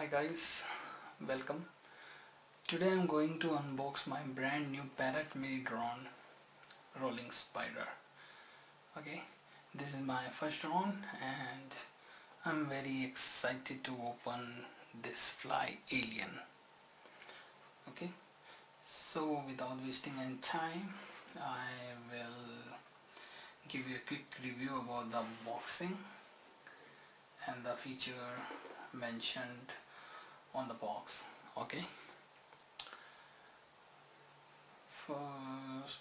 Hi guys, welcome. Today I'm going to unbox my brand new Parrot MiniDrone Rolling Spider. Okay, this is my first drone and I'm very excited to open this fly alien. Okay, so without wasting any time, I will give you a quick review about the unboxing and the feature mentioned on the box. Okay, first,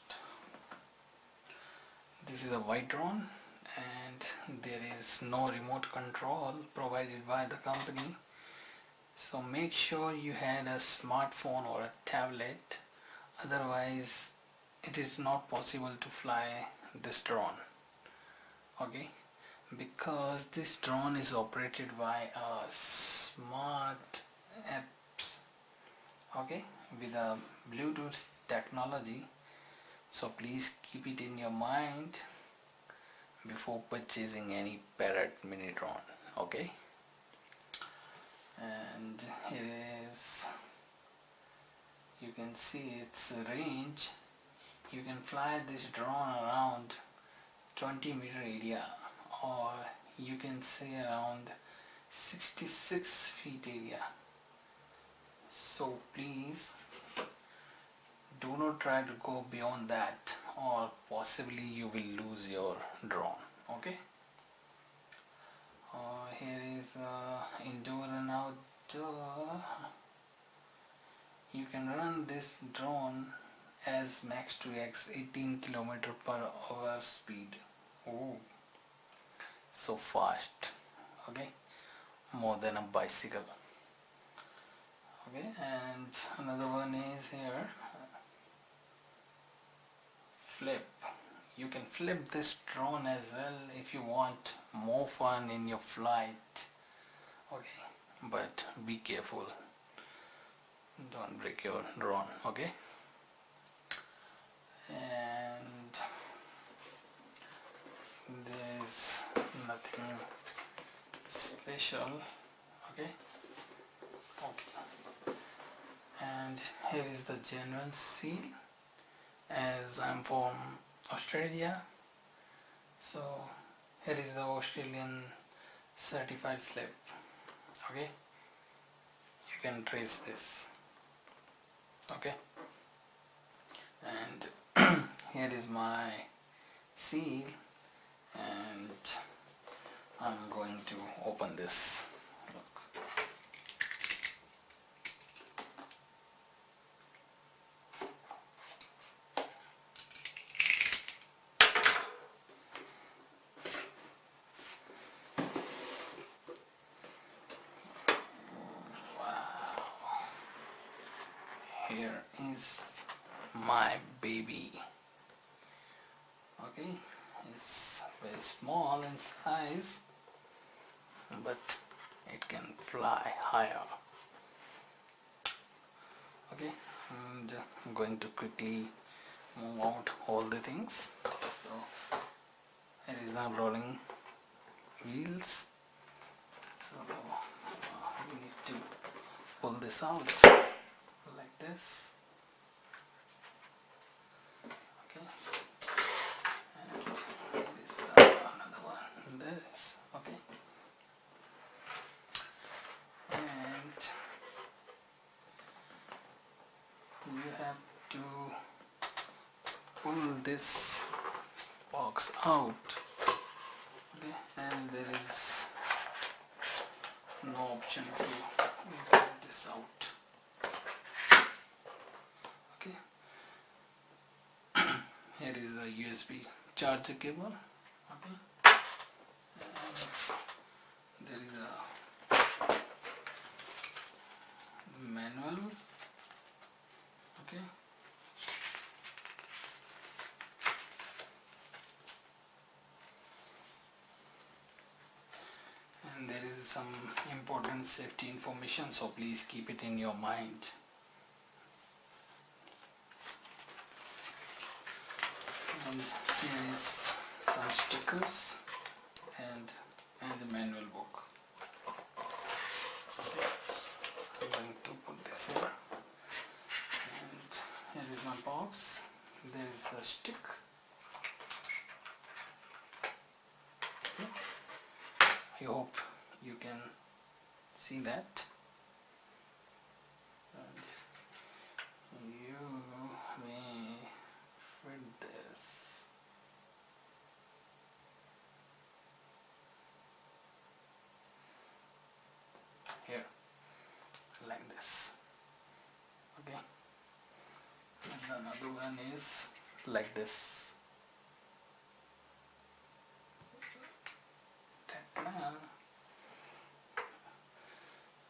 this is a white drone and there is no remote control provided by the company, so make sure you had a smartphone or a tablet, otherwise it is not possible to fly this drone. Okay, because this drone is operated by a smart apps, okay, with a Bluetooth technology, so please keep it in your mind before purchasing any Parrot mini drone. Okay, and here is, you can see its range. You can fly this drone around 20-meter area, or you can say around 66 feet area. So please do not try to go beyond that, or possibly you will lose your drone. Okay, here is indoor and outdoor. You can run this drone as max 2x 18 km/h speed. Oh, so fast. Okay, more than a bicycle. Okay, and another one is here, flip. You can flip this drone as well if you want more fun in your flight. Okay, but be careful, don't break your drone. Okay, and there's nothing special. Okay, and here is the genuine seal, as I'm from Australia, so here is the Australian certified slip. Okay, you can trace this. Okay, and here is my seal, and I'm going to open this. Look. Here is my baby. Okay, it's very small in size, but it can fly higher. Okay, and I'm going to quickly move out all the things. So here is the rolling wheels. So we need to pull this out like this. Okay, and here is another one, this. Okay, and you have to pull this box out. Okay, and there is no option to get this out. Okay, here is the USB charger cable. Okay, and there is a manual. Okay, and there is some important safety information, so please keep it in your mind. And here is some stickers and the manual book. Okay. this here, and here is my box. There is the stick. Okay. I hope you can see that, and you may fit this. Here, like this. Okay, and another one is like this.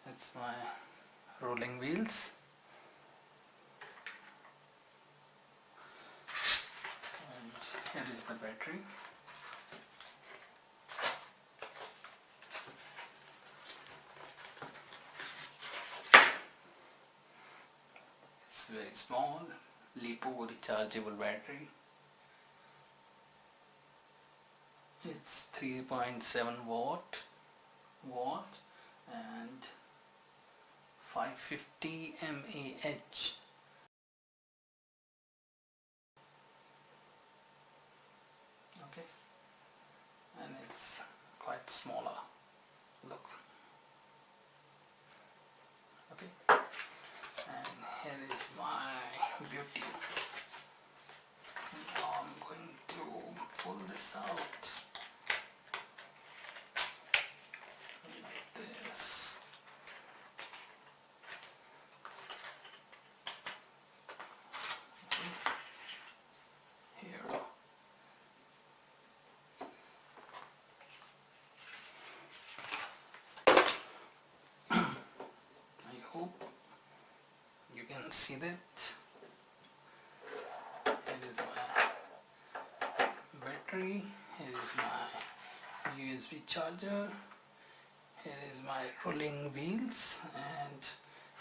It's my rolling wheels, and here is the battery. It's very small, LiPo rechargeable battery. It's 3.7 watt and 550 mAh. Okay, and it's quite smaller. Look. Okay, and here is my beauty. Now I'm going to pull this out. See that? Here is my battery, here is my USB charger, here is my rolling wheels, and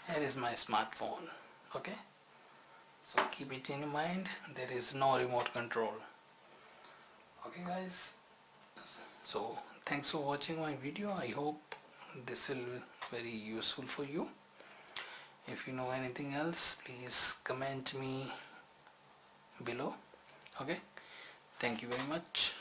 here is my smartphone. Okay, so keep it in mind, there is no remote control. Okay guys, so thanks for watching my video. I hope this will be very useful for you. If you know anything else, please comment me below. Okay, thank you very much.